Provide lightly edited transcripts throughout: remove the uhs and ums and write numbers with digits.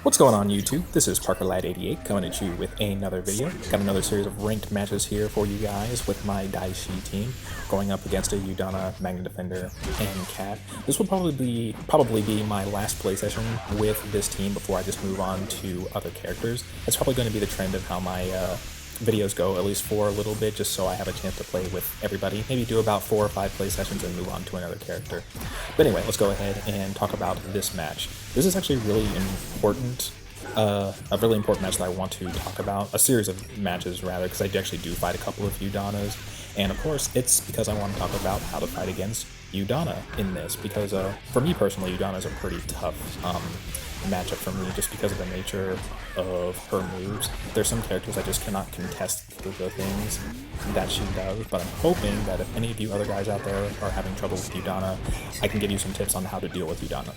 What's going on YouTube? This is ParkerLad88 coming at you with another video. Got another series of ranked matches here for you guys with my Daishi team going up against a Udana, Magna Defender, and Cat. This will probably be my last play session with this team before I just move on to other characters. That's probably going to be the trend of how my videos go, at least for a little bit, just so I have a chance to play with everybody. Maybe do about 4 or 5 play sessions and move on to another character. But anyway, let's go ahead and talk about this match. This is actually really important, a really important match that I want to talk about. A series of matches, rather, because I actually do fight a couple of Udanas. And of course, it's because I want to talk about how to fight against Udana in this, because for me personally, Udana is a pretty tough matchup for me just because of the nature of her moves. There's some characters I just cannot contest the things that she does, but I'm hoping that if any of you other guys out there are having trouble with Udana, I can give you some tips on how to deal with Udana.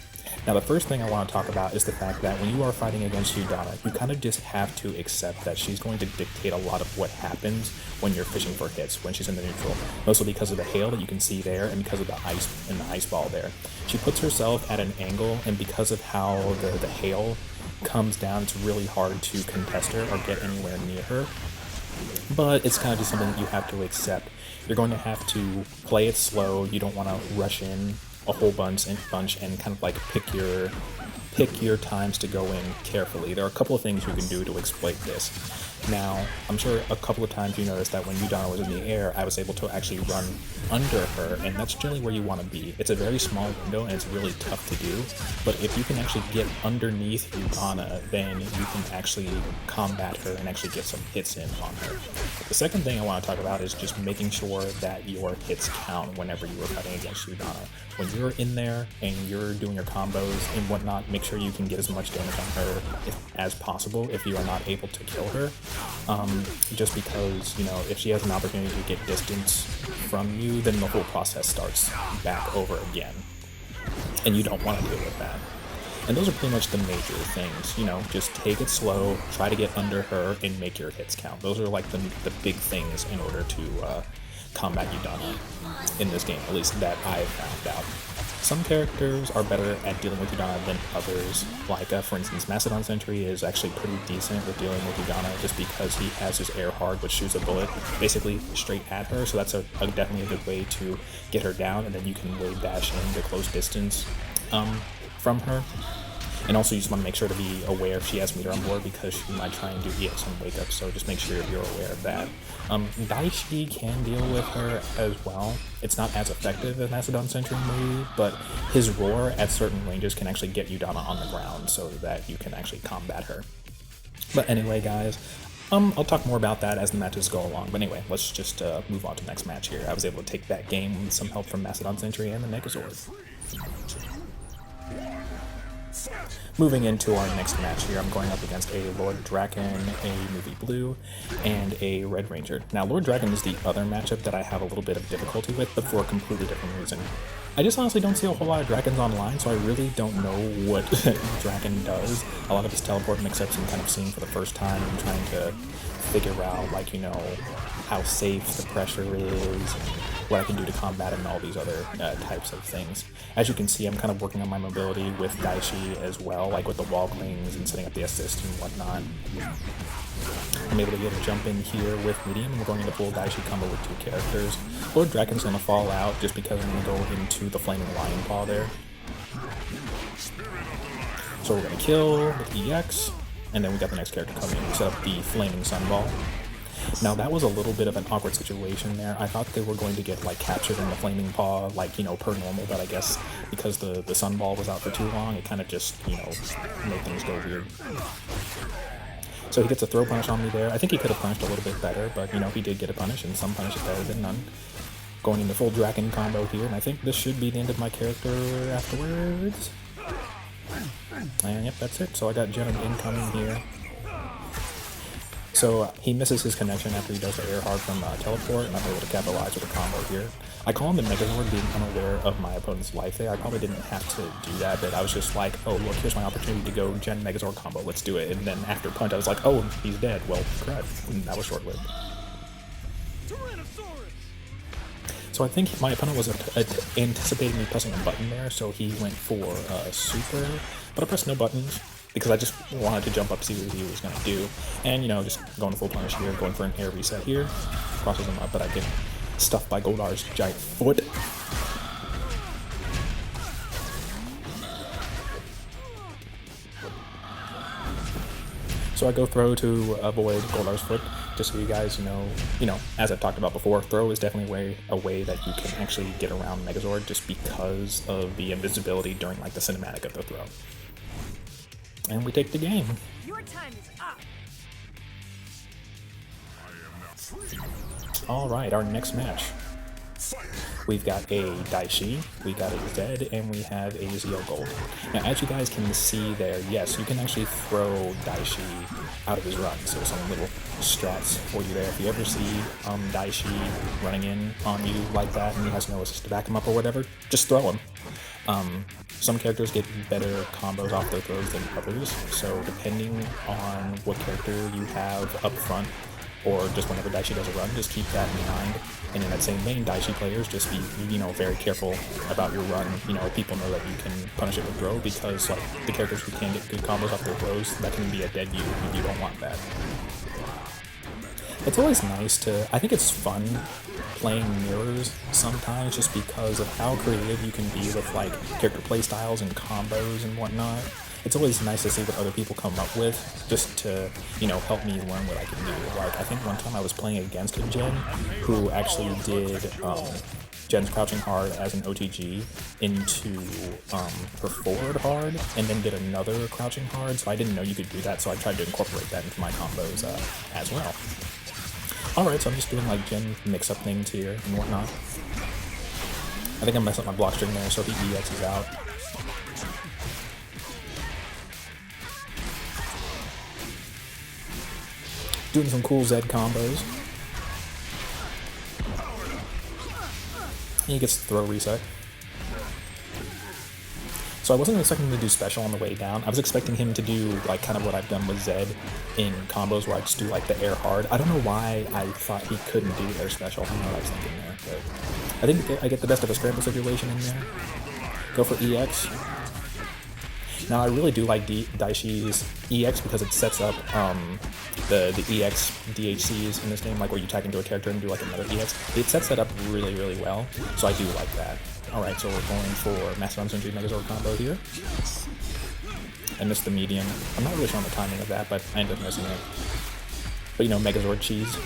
Now, the first thing I want to talk about is the fact that when you are fighting against Udana, you kind of just have to accept that she's going to dictate a lot of what happens when you're fishing for hits, when she's in the neutral, mostly because of the hail that you can see there and because of the ice and the ice ball there. She puts herself at an angle, and because of how the hail comes down, it's really hard to contest her or get anywhere near her. But it's kind of just something that you have to accept. You're going to have to play it slow. You don't want to rush in a whole bunch and kind of like pick your times to go in carefully. There are a couple of things you can do to exploit this. Now, I'm sure a couple of times you noticed that when Udana was in the air, I was able to actually run under her, and that's generally where you want to be. It's a very small window, and it's really tough to do, but if you can actually get underneath Udana, then you can actually combat her and actually get some hits in on her. The second thing I want to talk about is just making sure that your hits count whenever you are fighting against Udana. When you're in there and you're doing your combos and whatnot, make sure you can get as much damage on her as possible if you are not able to kill her. Just because, you know, if she has an opportunity to get distance from you, then the whole process starts back over again. And you don't want to deal with that. And those are pretty much the major things, you know, just take it slow, try to get under her, and make your hits count. Those are like the big things in order to combat Udana in this game, at least that I've found out. Some characters are better at dealing with Udana than others, like for instance, Macedon Sentry is actually pretty decent with dealing with Udana just because he has his air hard, which shoots a bullet basically straight at her, so that's definitely a good way to get her down, and then you can wave dash in to close distance from her. And also you just want to make sure to be aware if she has meter on board, because she might try and do EX and wake up, so just make sure you're aware of that. Daishi can deal with her as well. It's not as effective as Macedon Sentry move, but his roar at certain ranges can actually get Udana on the ground so that you can actually combat her. But anyway, guys, I'll talk more about that as the matches go along. But anyway, let's just move on to the next match here. I was able to take that game with some help from Macedon Sentry and the Megazord. Moving into our next match here, I'm going up against a Lord Draken, a Movie Blue, and a Red Ranger. Now, Lord Draken is the other matchup that I have a little bit of difficulty with, but for a completely different reason. I just honestly don't see a whole lot of Drakens online, so I really don't know what Draken does. A lot of his teleport mix-ups I'm kind of seeing for the first time and trying to figure out, like, you know, how safe the pressure is, what I can do to combat it, and all these other types of things. As you can see, I'm kind of working on my mobility with Daishi as well, like with the wall clings and setting up the assist and whatnot. I'm able to get a jump in here with medium, and we're going into full Daishi combo with 2 characters. Lord Draken's going to fall out just because I'm going to go into the Flaming Lion Paw there. So we're going to kill with EX, and then we got the next character coming in, set up the Flaming Sunball. Now, that was a little bit of an awkward situation there. I thought they were going to get, like, captured in the Flaming Paw, like, you know, per normal, but I guess because the Sunball was out for too long, it kind of just, you know, made things go weird. So he gets a throw punish on me there. I think he could have punished a little bit better, but, you know, he did get a punish, and some punish is better than none. Going into full Draken combo here, and I think this should be the end of my character afterwards. And, yep, that's it. So I got Gen incoming here. So he misses his connection after he does the air hard from teleport, and I'm able to capitalize with a combo here. I call him the Megazord being unaware of my opponent's life there. I probably didn't have to do that, but I was just like, oh, look, here's my opportunity to go Gen Megazord combo, let's do it. And then after punch, I was like, oh, he's dead. Well, crud. And that was short-lived. So I think my opponent was anticipating me pressing a button there, so he went for super, but I pressed no buttons. because I just wanted to jump up, see what he was going to do. And, you know, just going full punish here, going for an air reset here. Crosses him up, but I get stuffed by Goldar's giant foot. So I go throw to avoid Goldar's foot, just so you guys know, as I've talked about before, throw is definitely a way that you can actually get around Megazord just because of the invisibility during like the cinematic of the throw. And we take the game. Your time is up. Alright, our next match. We've got a Daishi, we got a Zed, and we have a ZL Gold. Now, as you guys can see there, yes, you can actually throw Daishi out of his run. So some little strats for you there. If you ever see Daishi running in on you like that and he has no assist to back him up or whatever, just throw him. Some characters get better combos off their throws than others, so depending on what character you have up front, or just whenever Daishi does a run, just keep that in mind. And in that same vein, Daishi players, just be, very careful about your run. People know that you can punish it with throw, because like the characters who can get good combos off their throws, that can be a dead you if you don't want that. It's always nice to, I think it's fun playing mirrors sometimes, just because of how creative you can be with like character playstyles and combos and whatnot. It's always nice to see what other people come up with, just to, help me learn what I can do. Like, I think one time I was playing against a Jen who actually did Jen's crouching hard as an OTG into her forward hard, and then did another crouching hard, so I didn't know you could do that, so I tried to incorporate that into my combos as well. Alright, so I'm just doing like Jen mix-up things here and whatnot. I think I messed up my block string there, so he EXs out. Doing some cool Zed combos. And he gets the throw reset. So I wasn't expecting him to do special on the way down. I was expecting him to do like kind of what I've done with Zed in combos, where I just do like the air hard. I don't know why I thought he couldn't do air special. I don't know what I was thinking there, but I think I get the best of a scramble situation in there. Go for EX. Now I really do like Daishi's EX because it sets up the EX DHCs in this game, like where you tag into a character and do like another EX. It sets that up really, really well, so I do like that. Alright, so we're going for Mastodon Sentry Megazord combo here. I missed the median. I'm not really sure on the timing of that, but I ended up missing it. But Megazord cheese.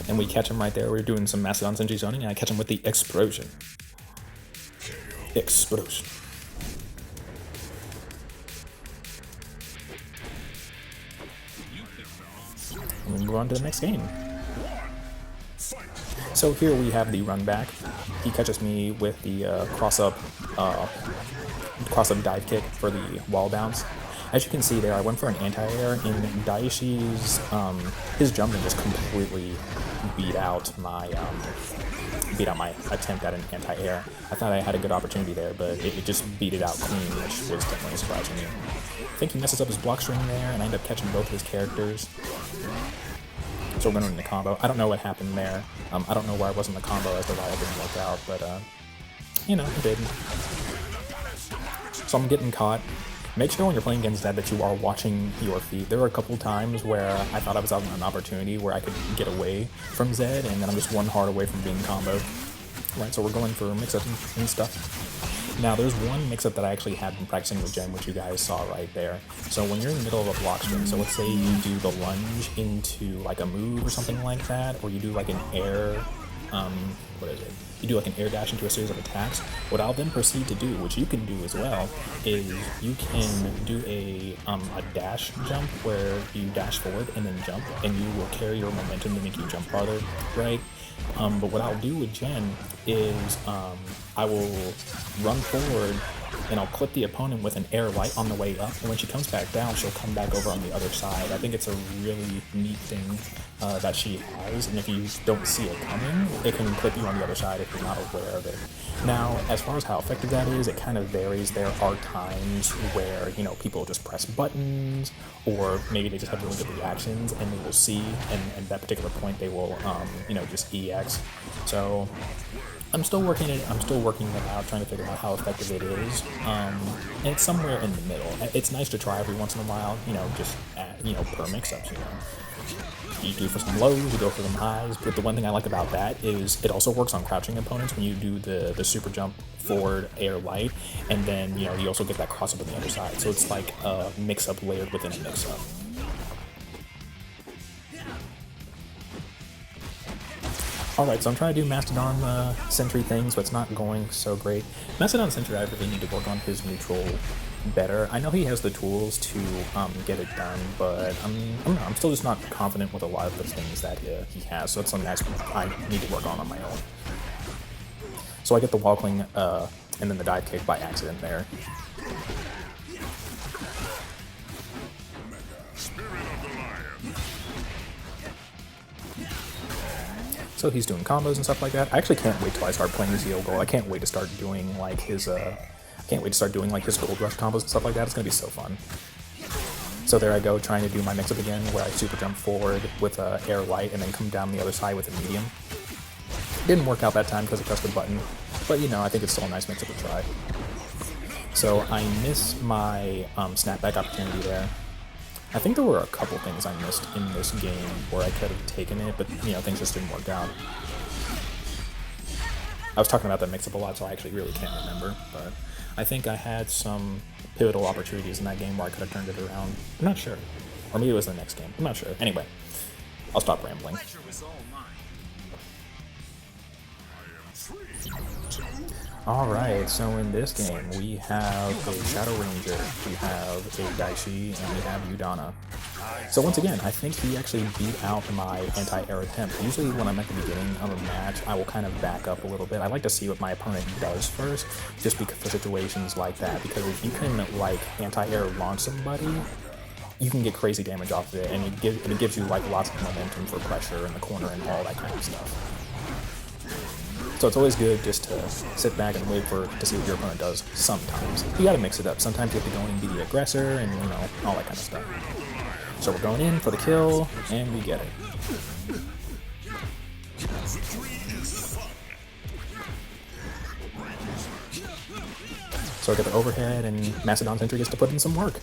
And we catch him right there. We're doing some Mastodon Sentry zoning, and I catch him with the explosion. Explosion. And we move on to the next game. So here we have the run back. He catches me with the cross-up dive kick for the wall bounce. As you can see there, I went for an anti-air, and Daishi's his jumping just completely beat out my attempt at an anti-air. I thought I had a good opportunity there, but it just beat it out clean, which was definitely surprising me. I think he messes up his block string there, and I end up catching both of his characters. So we're going into the combo. I don't know what happened there. I don't know where I was in the combo as to why it didn't work out, but it didn't. So I'm getting caught. Make sure when you're playing against Zed that you are watching your feet. There were a couple times where I thought I was out on an opportunity where I could get away from Zed, and then I'm just one hard away from being comboed. Right, so we're going for mix-ups and stuff. Now, there's one mix-up that I actually had been practicing with Jen, which you guys saw right there. So when you're in the middle of a block string, so let's say you do the lunge into like a move or something like that, or you do like an air, you do like an air dash into a series of attacks. What I'll then proceed to do, which you can do as well, is you can do a dash jump where you dash forward and then jump, and you will carry your momentum to make you jump farther, right? But what I'll do with Jen is I will run forward and I'll clip the opponent with an air light on the way up, and when she comes back down, she'll come back over on the other side. I think it's a really neat thing that she has, and if you don't see it coming, it can clip you on the other side if you're not aware of it. Now, as far as how effective that is, it kind of varies. There are times where, people just press buttons, or maybe they just have really good reactions, and they will see, and at that particular point, they will, just EX. So I'm still working it. I'm still working it out, trying to figure out how effective it is. And it's somewhere in the middle. It's nice to try every once in a while, you know, just per mix-ups, you know. You do for some lows, you go for some highs, but the one thing I like about that is it also works on crouching opponents when you do the super jump forward air light, and then, you know, you also get that cross up on the other side. So it's like a mix-up layered within a mix-up. Alright, so I'm trying to do Mastodon Sentry things, but it's not going so great. Mastodon Sentry, I really need to work on his neutral better. I know he has the tools to get it done, but I'm still just not confident with a lot of the things that he has, so that's something I need to work on my own. So I get the wall cling and then the dive kick by accident there. So he's doing combos and stuff like that. I actually can't wait till I start playing Zeo Gold. I can't wait to start doing like his Gold Rush combos and stuff like that. It's gonna be so fun. So there I go, trying to do my mix-up again, where I super jump forward with air light and then come down the other side with a medium. Didn't work out that time because I pressed the button, but you know, I think it's still a nice mix-up to try. So I missed my snapback opportunity there. I think there were a couple things I missed in this game where I could have taken it, but you know, things just didn't work out. I was talking about that mix-up a lot, so I actually really can't remember, but I think I had some pivotal opportunities in that game where I could have turned it around. I'm not sure. Or maybe it was the next game. I'm not sure. Anyway, I'll stop rambling. Alright, so in this game, we have a Shadow Ranger, we have a Daishi, and we have Udana. So once again, I think he actually beat out my anti-air attempt. Usually when I'm at the beginning of a match, I will kind of back up a little bit. I like to see what my opponent does first, just because for situations like that, because if you can, like, anti-air launch somebody, you can get crazy damage off of it, and it gives you, like, lots of momentum for pressure in the corner and all that kind of stuff. So it's always good just to sit back and wait to see what your opponent does sometimes. You gotta mix it up. Sometimes you have to go in and be the aggressor and, you know, all that kind of stuff. So we're going in for the kill, and we get it. So I get the overhead, and Mastodon Sentry gets to put in some work.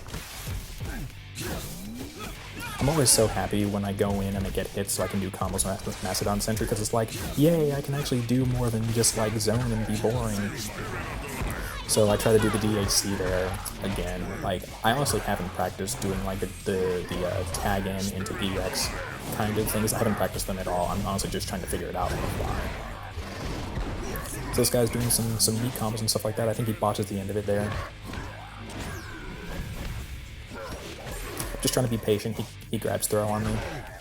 I'm always so happy when I go in and I get hits so I can do combos with Mastodon Sentry, because it's like, yay, I can actually do more than just like zone and be boring. So I try to do the DHC there again. Like, I honestly haven't practiced doing like the tag in into EX kind of things. I haven't practiced them at all. I'm honestly just trying to figure it out on the fly. So this guy's doing some neat combos and stuff like that. I think he botches the end of it there. Just trying to be patient. He grabs throw on me,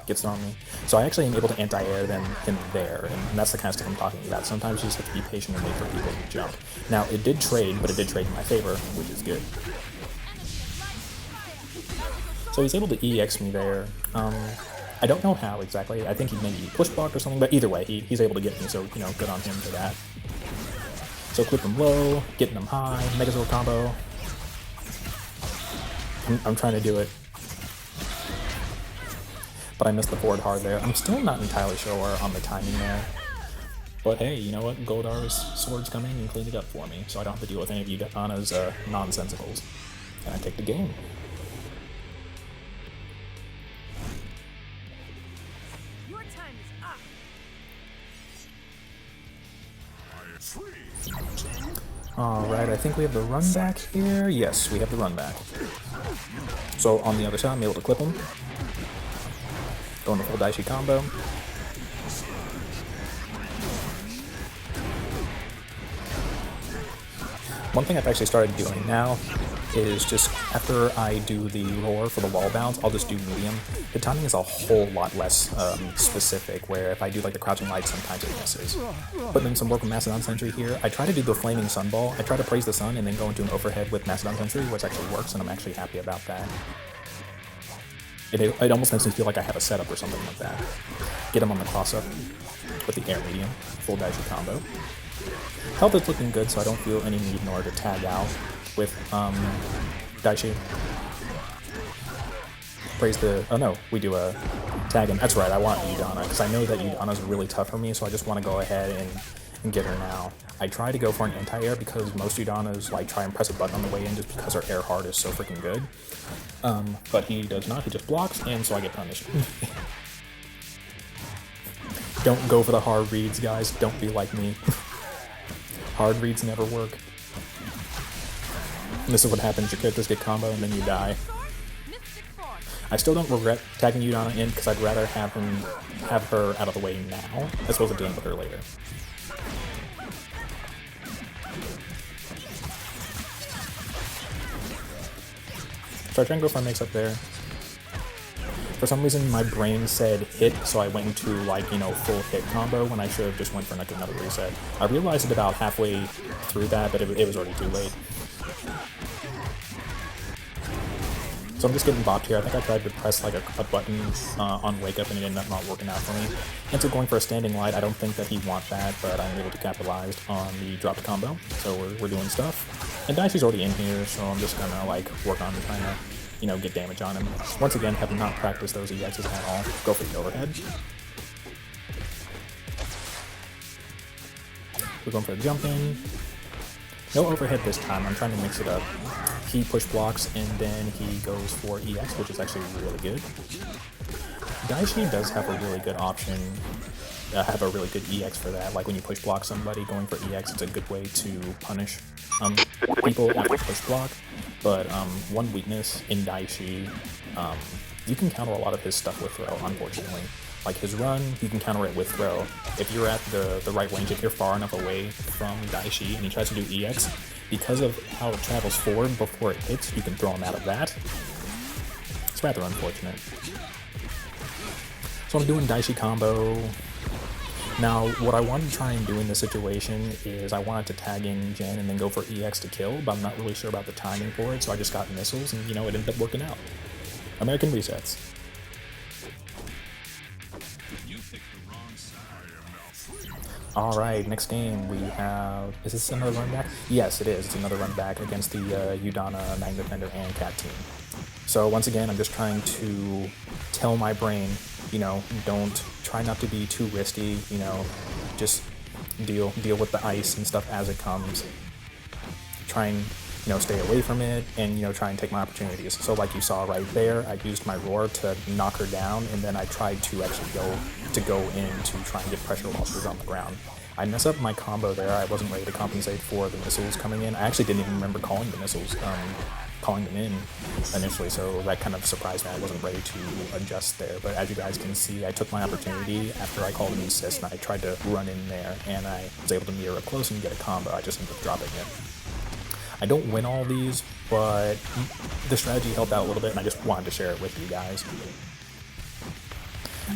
gets it on me. So I actually am able to anti-air him there, and that's the kind of stuff I'm talking about. Sometimes you just have to be patient and wait for people to jump. Now, it did trade, but it did trade in my favor, which is good. So he's able to EX me there. I don't know how exactly. I think he maybe push blocked or something, but either way, he's able to get me, so, you know, good on him for that. So clip him low, getting him high, Megazord combo. I'm trying to do it, but I missed the forward hard there. I'm still not entirely sure on the timing there. But hey, you know what? Goldar's sword's coming and cleaned it up for me, so I don't have to deal with any of Udana's nonsensicals. And I take the game. Your time is up. Alright, I think we have the run back here. Yes, we have the run back. So on the other side, I'm able to clip him. Going the full Daishi combo. One thing I've actually started doing now is just after I do the roar for the wall bounce, I'll just do medium. The timing is a whole lot less specific, where if I do like the crouching light, sometimes it misses. Putting in some work with Mastodon Sentry here. I try to do the flaming sunball. I try to praise the sun and then go into an overhead with Mastodon Sentry, which actually works, and I'm actually happy about that. It almost makes me feel like I have a setup or something like that. Get him on the cross-up with the air medium, full Daishi combo. Health is looking good, so I don't feel any need in order to tag out with Daishi. Praise the... oh no, we do a tag in. That's right, I want Udana, because I know that Udana's really tough for me, so I just want to go ahead and get her now. I try to go for an anti-air because most Udanas like try and press a button on the way in just because her air hard is so freaking good. But he does not, he just blocks, and so I get punished. Don't go for the hard reads, guys. Don't be like me. Hard reads never work. And this is what happens, your characters get combo and then you die. I still don't regret tagging Udana in because I'd rather have her out of the way now as opposed to dealing with her later. So I try and go for a mix up there. For some reason my brain said hit, so I went into like, you know, full hit combo when I should have just went for like another reset. I realized it about halfway through that, but it was already too late. So I'm just getting bopped here. I think I tried to press like a button on wake up and it ended up not working out for me. And so going for a standing light, I don't think that he'd want that, but I'm able to capitalize on the dropped combo. So we're doing stuff. And Daishi's already in here, so I'm just gonna like work on trying to, you know, get damage on him. Once again, have not practiced those EXs at all. Go for the overhead. We're going for a jump in. No overhead this time, I'm trying to mix it up. He push blocks and then he goes for EX, which is actually really good. Daishi does have a really good option, have a really good EX for that. Like when you push block somebody, going for EX, it's a good way to punish people after push block. But one weakness in Daishi, you can counter a lot of his stuff with throw, unfortunately. Like his run, you can counter it with throw. If you're at the right range, if you're far enough away from Daishi and he tries to do EX, because of how it travels forward before it hits, you can throw him out of that. It's rather unfortunate. So I'm doing Daishi combo. Now, what I wanted to try and do in this situation is I wanted to tag in Jen and then go for EX to kill, but I'm not really sure about the timing for it, so I just got missiles and, you know, it ended up working out. American resets. Alright, next game we have... Is this another run back? Yes, it is. It's another run back against the Udana, Magna Defender, and Cat team. So once again, I'm just trying to tell my brain, you know, try not to be too risky, you know, just deal with the ice and stuff as it comes. Try and, you know, stay away from it and, you know, try and take my opportunities. So like you saw right there, I used my roar to knock her down, and then I tried to actually go in to try and get pressure while she was on the ground. I messed up my combo there. I wasn't ready to compensate for the missiles coming in. I actually didn't even remember calling the missiles, calling them in initially, so that kind of surprised me. I wasn't ready to adjust there, but as you guys can see, I took my opportunity after I called an assist and I tried to run in there, and I was able to mirror up close and get a combo. I just ended up dropping it. I don't win all these, but the strategy helped out a little bit, and I just wanted to share it with you guys.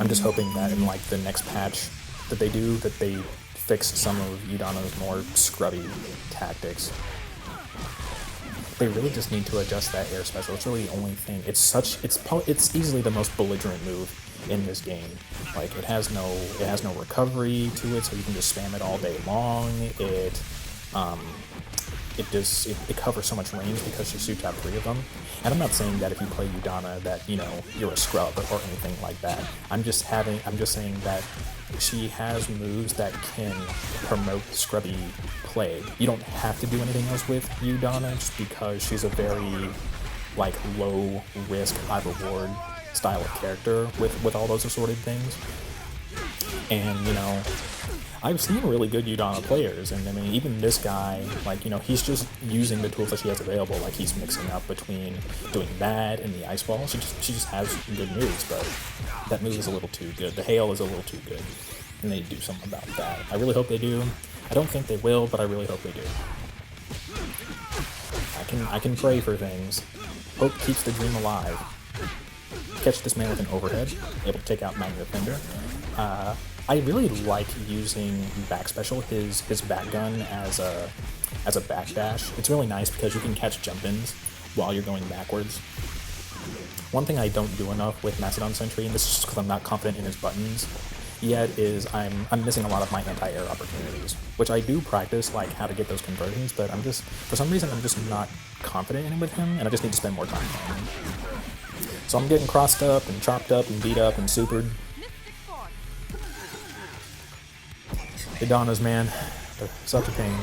I'm just hoping that in like the next patch that they do, that they fix some of Udana's more scrubby tactics. They really just need to adjust that air special. It's really the only thing. It's easily the most belligerent move in this game. Like it has no recovery to it, so you can just spam it all day long. It covers so much range because she shoots out 3 of them. And I'm not saying that if you play Udana that, you know, you're a scrub or anything like that. I'm just saying that she has moves that can promote scrubby play. You don't have to do anything else with Udana just because she's a very like low risk, high reward style of character with all those assorted things. And, you know, I've seen really good Udana players, and I mean, even this guy, like, you know, he's just using the tools that she has available. Like, he's mixing up between doing that and the ice ball. She just has good moves, but that move is a little too good. The hail is a little too good, and they do something about that. I really hope they do. I don't think they will, but I really hope they do. I can pray for things. Hope keeps the dream alive. Catch this man with an overhead, able to take out Magna Defender. I really like using back special, his back gun as a backdash. It's really nice because you can catch jump-ins while you're going backwards. One thing I don't do enough with Macedon Sentry, and this is just because I'm not confident in his buttons yet, is I'm missing a lot of my anti-air opportunities, which I do practice, like how to get those conversions, but for some reason I'm just not confident in it with him, and I just need to spend more time on him. So I'm getting crossed up and chopped up and beat up and supered. Idana's, man, they're such a pain.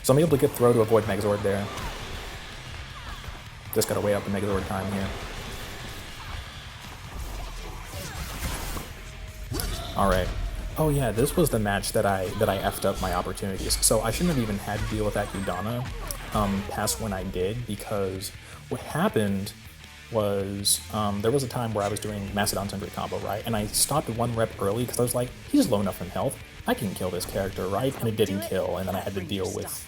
So I'm able to get throw to avoid Megazord there. Just gotta wait out the Megazord time here. Alright. Oh yeah, this was the match that I effed up my opportunities. So I shouldn't have even had to deal with that Udana past when I did, because what happened was there was a time where I was doing Mastodon Sentry combo, right? And I stopped 1 rep early because I was like, he's low enough in health. I can kill this character, right? And it didn't kill, and then I had to deal with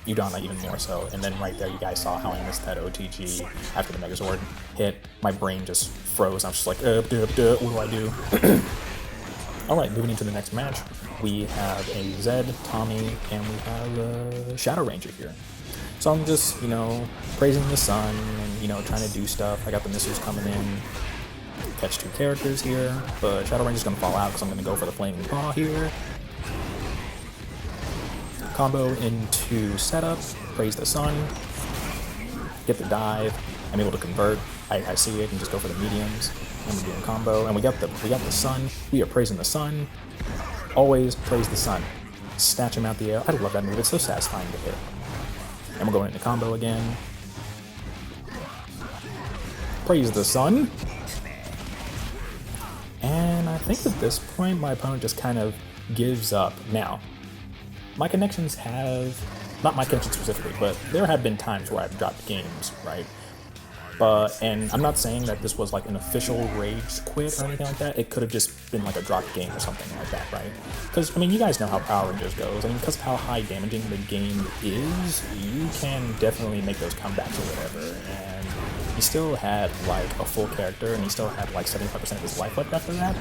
Udana even more so. And then right there, you guys saw how I missed that OTG after the Megazord hit. My brain just froze. I'm just like, what do I do? Alright, moving into the next match, we have a Zed, Tommy, and we have a Shadow Ranger here. So I'm just, you know, praising the sun and, you know, trying to do stuff. I got the missiles coming in, catch 2 characters here, but Shadow Ranger's gonna fall out because I'm gonna go for the Flaming Paw here. Combo into setup, praise the sun, get the dive. I'm able to convert. I see it and just go for the mediums. And we're doing combo, and we got the sun. We are praising the sun. Always praise the sun. Snatch him out the air. I love that move. It's so satisfying to hit. And we're going into combo again. Praise the sun. And I think at this point my opponent just kind of gives up. Now, my connections have, not my connection specifically, but there have been times where I've dropped games, right? And I'm not saying that this was like an official rage quit or anything like that. It could have just been like a dropped game or something like that, right? Because, I mean, you guys know how Power Rangers goes. I mean, because of how high damaging the game is, you can definitely make those comebacks or whatever. And he still had like a full character, and he still had like 75% of his life left after that.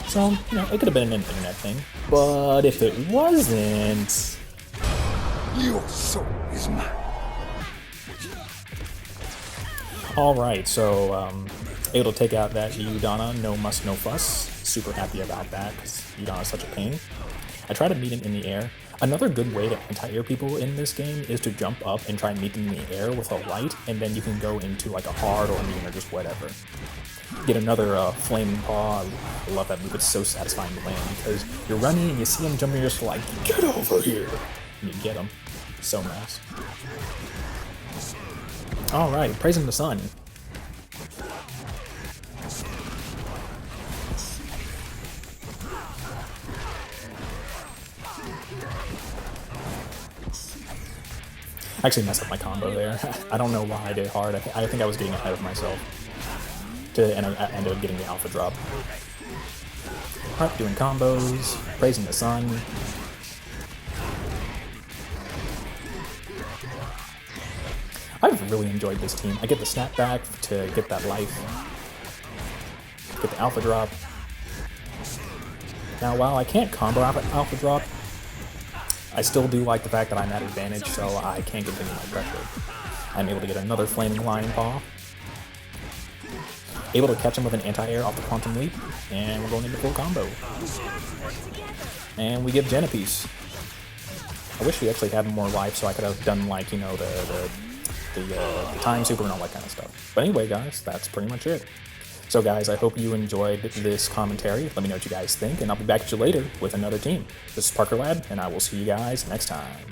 So, you know, it could have been an internet thing. But if it wasn't... Your soul is mine. Alright, so able to take out that Udana, no muss, no fuss. Super happy about that, because Udana is such a pain. I try to meet him in the air. Another good way to anti-air people in this game is to jump up and try and meet them in the air with a light, and then you can go into like a hard or a medium or just whatever. Get another Flaming Paw. I love that move, it's so satisfying to land, because you're running and you see him jumping, you're just like, get over here! And you get him. So nice. Alright, praising the sun. I actually messed up my combo there. I don't know why I did hard. I think I was getting ahead of myself. And I ended up getting the alpha drop. Alright, doing combos, praising the sun. I've really enjoyed this team. I get the snapback to get that life. Get the alpha drop. Now, while I can't combo alpha drop, I still do like the fact that I'm at advantage, so I can't continue my pressure. I'm able to get another Flaming Lion Paw. Able to catch him with an anti-air off the Quantum Leap, and we're going into full combo. And we give Jen a piece. I wish we actually had more life so I could have done, like, you know, the time super and all that kind of stuff. But anyway, guys, that's pretty much it. So guys, I hope you enjoyed this commentary. Let me know what you guys think, and I'll be back at you later with another team. This is Parker Lad, and I will see you guys next time.